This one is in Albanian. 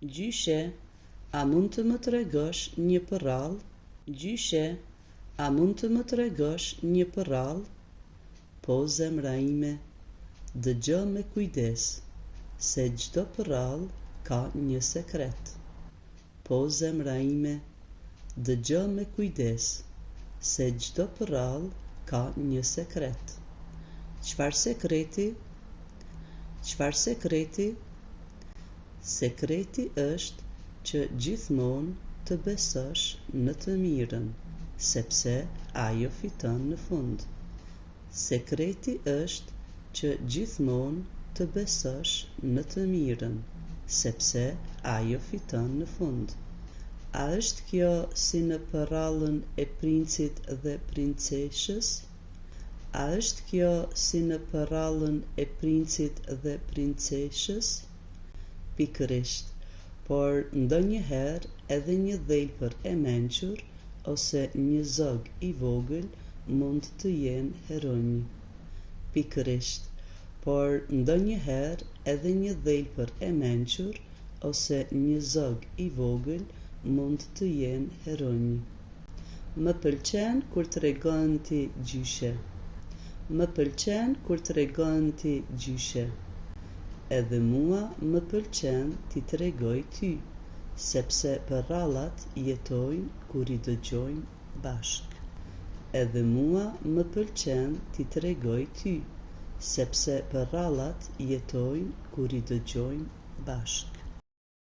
Gjyshe, a mund të më tregosh një përrall? Gjyshe, a mund të më tregosh një përrall? Po, zemra ime, dëgjo me kujdes, se çdo përrall ka një sekret. Po, zemra ime, dëgjo me kujdes, se çdo përrall ka një sekret. Çfarë sekreti? Çfarë sekreti? Sekreti është që gjithmonë të besosh në të mirën, sepse ajo fiton në fund. Sekreti është që gjithmonë të besosh në të mirën, sepse ajo fiton në fund. A është kjo si në përrallën e princit dhe princeshës? A është kjo si në përrallën e princit dhe princeshës? Pikërisht, por ndonjëherë edhe një dhelpër e mençur ose një zog i vogël mund të jenë heronj. Pikërisht, por ndonjëherë edhe një dhelpër e mençur ose një zog i vogël mund të jenë heronj. Më pëlqen kur tregon ti gjyshe. Më pëlqen kur tregon ti gjyshe. Edhe mua më pëlqen t'i tregoj ty, sepse përrallat jetojnë kur I dëgjojnë bashk. Edhe mua më pëlqen t'i tregoj ty, sepse përrallat jetojnë kur I dëgjojnë bashk.